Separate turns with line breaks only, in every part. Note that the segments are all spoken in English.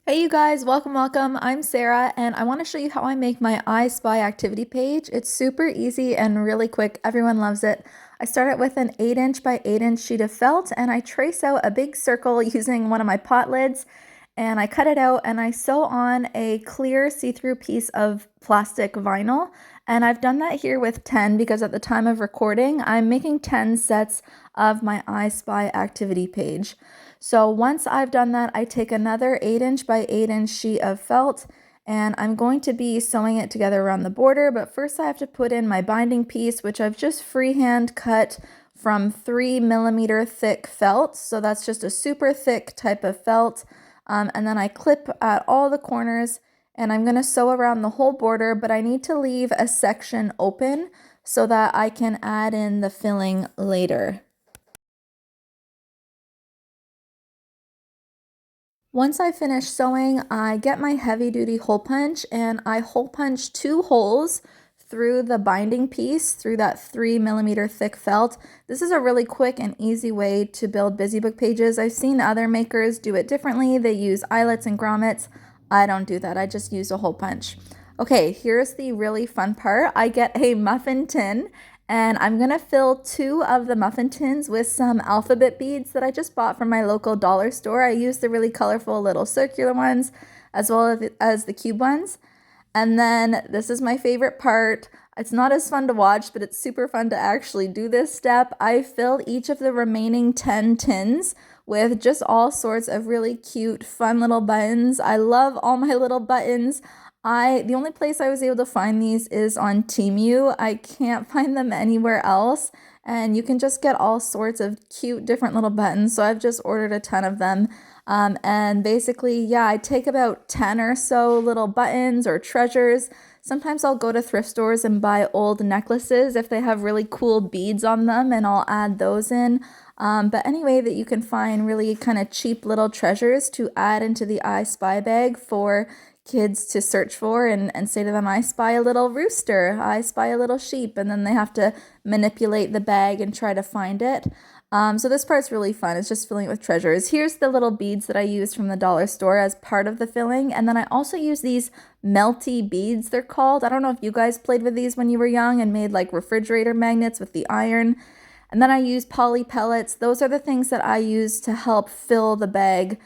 Hey you guys, welcome. I'm Sarah and I want to show you how I make my I Spy activity page. It's super easy and really quick. Everyone loves it. I start it with an 8" by 8" sheet of felt and I trace out a big circle using one of my pot lids and I cut it out and I sew on a clear see-through piece of plastic vinyl. And I've done that here with 10 because at the time of recording, I'm making 10 sets of my I Spy activity page. So once I've done that, I take another 8" by 8" sheet of felt and I'm going to be sewing it together around the border, but first I have to put in my binding piece, which I've just freehand cut from 3mm thick felt. So that's just a super thick type of felt. And then I clip at all the corners and I'm going to sew around the whole border, but I need to leave a section open so that I can add in the filling later. Once I finish sewing, I get my heavy duty hole punch and I hole punch 2 holes through the binding piece through that 3mm thick felt. This is a really quick and easy way to build busy book pages. I've seen other makers do it differently. They use eyelets and grommets. I don't do that. I just use a hole punch. Okay, here's the really fun part. I get a muffin tin and I'm gonna fill 2 of the muffin tins with some alphabet beads that I just bought from my local dollar store. I use the really colorful little circular ones as well as the cube ones. And then this is my favorite part. It's not as fun to watch, but it's super fun to actually do this step. I fill each of the remaining 10 tins with just all sorts of really cute, fun little buttons. I love all my little buttons. The only place I was able to find these is on Temu. I can't find them anywhere else, and you can just get all sorts of cute different little buttons. So I've just ordered a ton of them. And basically, yeah, I take about 10 or so little buttons or treasures. Sometimes I'll go to thrift stores and buy old necklaces if they have really cool beads on them, and I'll add those in. But anyway, that you can find really kind of cheap little treasures to add into the I Spy bag for kids to search for and say to them, I spy a little rooster, I spy a little sheep, and then they have to manipulate the bag and try to find it. So this part's really fun. It's just filling it with treasures. Here's the little beads that I used from the dollar store as part of the filling. And then I also use these melty beads, they're called. I don't know if you guys played with these when you were young and made like refrigerator magnets with the iron. And then I use poly pellets. Those are the things that I use to help fill the bag.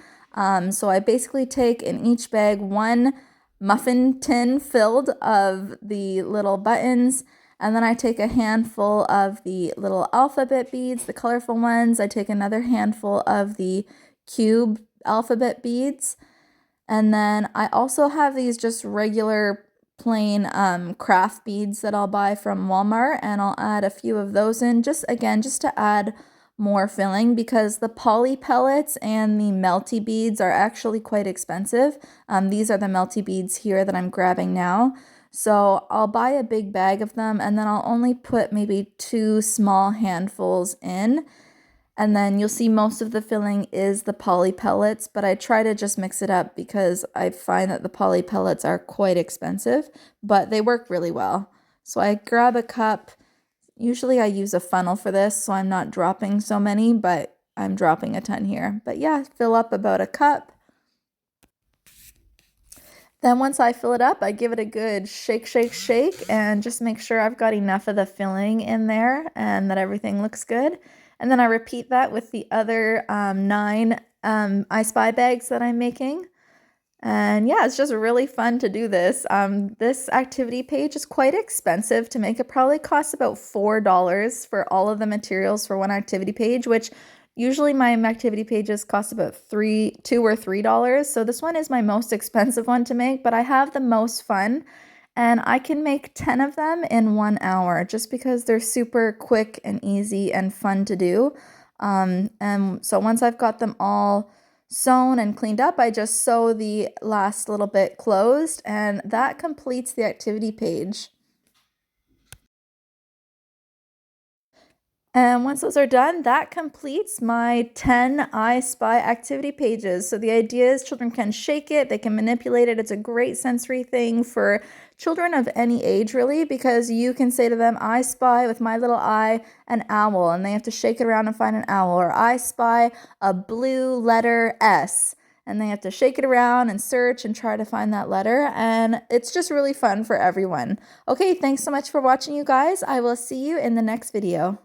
So I basically take in each bag one muffin tin filled of the little buttons, and then I take a handful of the little alphabet beads, the colorful ones. I take another handful of the cube alphabet beads, and then I also have these just regular plain craft beads that I'll buy from Walmart, and I'll add a few of those in just to add more filling because the poly pellets and the melty beads are actually quite expensive. These are the melty beads here that I'm grabbing now. So I'll buy a big bag of them and then I'll only put maybe 2 small handfuls in. And then you'll see most of the filling is the poly pellets, but I try to just mix it up because I find that the poly pellets are quite expensive, but they work really well. So I grab a cup. Usually I use a funnel for this, so I'm not dropping so many, but I'm dropping a ton here. But yeah, fill up about a cup. Then once I fill it up, I give it a good shake, shake, shake, and just make sure I've got enough of the filling in there and that everything looks good. And then I repeat that with the other 9 I Spy bags that I'm making. And yeah, it's just really fun to do this. This activity page is quite expensive to make. It probably costs about $4 for all of the materials for one activity page, which usually my activity pages cost about $2 or $3. So this one is my most expensive one to make, but I have the most fun. And I can make 10 of them in 1 hour just because they're super quick and easy and fun to do. And so once I've got them all sewn and cleaned up, I just sew the last little bit closed, and that completes the activity page. And once those are done, that completes my 10 I Spy activity pages. So the idea is children can shake it, they can manipulate it. It's a great sensory thing for children of any age, really, because you can say to them, I spy with my little eye an owl, and they have to shake it around and find an owl. Or I spy a blue letter S. and they have to shake it around and search and try to find that letter, and it's just really fun for everyone. Okay, thanks so much for watching, you guys. I will see you in the next video.